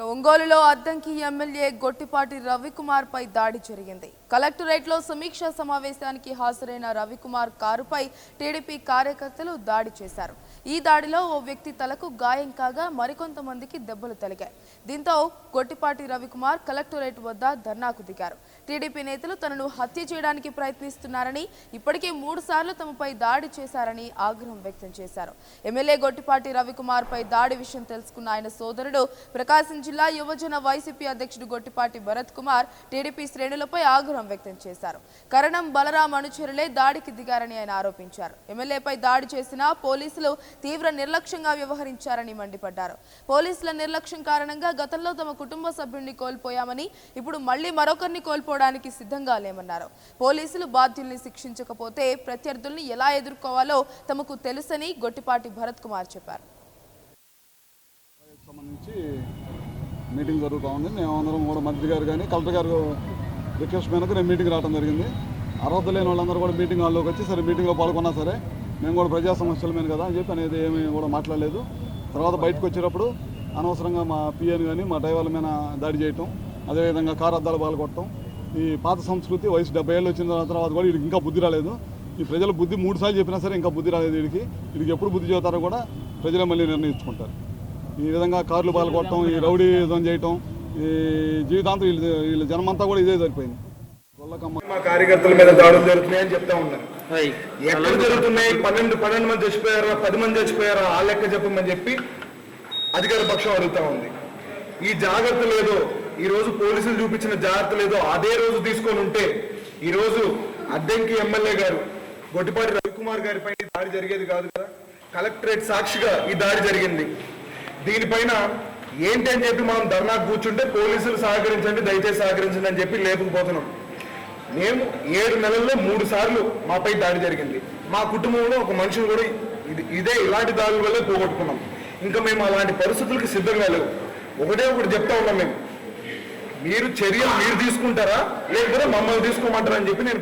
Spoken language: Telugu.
ఒంగోలులో అద్దంకి ఎమ్మెల్యే గొట్టిపాటి రవికుమార్ పై దాడి జరిగింది. కలెక్టరేట్ లో సమీక్షా సమావేశానికి హాజరైన రవికుమార్ కారుపై టీడీపీ కార్యకర్తలు దాడి చేశారు. ఈ దాడిలో ఓ వ్యక్తి తలకు గాయం కాగా మరికొంతమందికి దెబ్బలు తగిలాయి. దీంతో గొట్టిపాటి రవికుమార్ కలెక్టరేట్ వద్ద ధర్నాకు దిగారు. టీడీపీ నేతలు తనను హత్య చేయడానికి ప్రయత్నిస్తున్నారని, ఇప్పటికే 3 సార్లు తమపై దాడి చేశారని ఆగ్రహం వ్యక్తం చేశారు. ఎమ్మెల్యే గొట్టిపాటి రవికుమార్ పై దాడి విషయం తెలుసుకున్న ఆయన సోదరుడు ప్రకాశం జిల్లా యువజన వైసీపీ అధ్యక్షుడు గొట్టిపాటి భరత్ కుమార్ టీడీపీ శ్రేణులపై ఆగ్రహం వ్యక్తం చేశారు. కరణం బలరాం అనుచరులే దాడికి దిగారని ఆయన ఆరోపించారు. ఎమ్మెల్యేపై దాడి చేసిన పోలీసులు తీవ్ర నిర్లక్ష్యంగా వ్యవహరించారని మండిపడ్డారు. పోలీసుల నిర్లక్ష్యం కారణంగా గతంలో తమ కుటుంబ సభ్యుడిని కోల్పోయామని, ఇప్పుడు మళ్లీ మరొకరిని కోల్పోవడానికి సిద్ధంగా లేమన్నారు. పోలీసులు బాధ్యుల్ని శిక్షించకపోతే ప్రత్యర్థుల్ని ఎలా ఎదుర్కోవాలో తమకు తెలుసని గొట్టిపాటి భరత్ కుమార్ చెప్పారు. మీటింగ్ జరుగుతూ ఉంది. మేమందరం కూడా మంత్రి గారు కానీ కలెక్టర్ గారు రిక్వెస్ట్ మేరకు నేను మీటింగ్ రావడం జరిగింది. అర్హత లేని వాళ్ళందరూ కూడా మీటింగ్ హాల్లోకి వచ్చి సరే మీటింగ్లో పాల్గొన్నా సరే మేము కూడా ప్రజా సమస్యల మీద కదా అని చెప్పి అనేది ఏమీ కూడా మాట్లాడలేదు. తర్వాత బయటకు వచ్చేటప్పుడు అనవసరంగా మా పిఎన్ కానీ మా డ్రైవర్ల మీద దాడి చేయటం, అదేవిధంగా కారు అద్దాలు పాల్గొట్టడం. ఈ పాత సంస్కృతి వయసు 70 ఏళ్ళు వచ్చిన తర్వాత కూడా వీడికి ఇంకా బుద్ధి రాలేదు. ఈ ప్రజల బుద్ధి 3 సార్లు చెప్పినా సరే ఇంకా బుద్ధి రాలేదు. వీడికి ఎప్పుడు బుద్ధి చెబుతారో కూడా ప్రజలే మళ్ళీ నిర్ణయించుకుంటారు. ఈ విధంగా కార్లు పాల్గొట్టడం, ఈ రౌడీజం చేయటం, ఈ జీవితాంతం వీళ్ళ జనమంతా కూడా ఇదే సరిపోయింది. మా కార్యకర్తల మీద దాడులు జరుగుతున్నాయని చెప్తా ఉన్నారు. ఎక్కడ జరుగుతున్నాయి? 12 మంది చచ్చిపోయారా, 10 మంది చచ్చిపోయారా, ఆ లెక్క చెప్పమని చెప్పి అధికార పక్షం అడుగుతా ఉంది. ఈ జాగ్రత్త లేదో, ఈ రోజు పోలీసులు చూపించిన జాగ్రత్త లేదో అదే రోజు తీసుకొని ఉంటే ఈ రోజు అద్దంకి ఎమ్మెల్యే గారు గొట్టిపాటి రవికుమార్ గారిపై దాడి జరిగేది కాదు కదా. కలెక్టరేట్ సాక్షిగా ఈ దాడి జరిగింది. దీనిపైన ఏంటి అని చెప్పి మనం ధర్నాకు కూర్చుంటే పోలీసులు సహకరించండి, దయచేసి సహకరించండి అని చెప్పి లేకపోతున్నాం. మేము 7 నెలల్లో 3 సార్లు మాపై దాడి జరిగింది. మా కుటుంబంలో ఒక మనిషిని కూడా ఇలాంటి దాడుల వల్లే పోగొట్టుకున్నాం. ఇంకా మేము అలాంటి పరిస్థితులకి సిద్ధంగా లేవు. ఒకటి చెప్తా ఉన్నాం, మీరు చర్యలు తీసుకుంటారా లేకపోతే మమ్మల్ని తీసుకోమంటారా అని చెప్పి నేను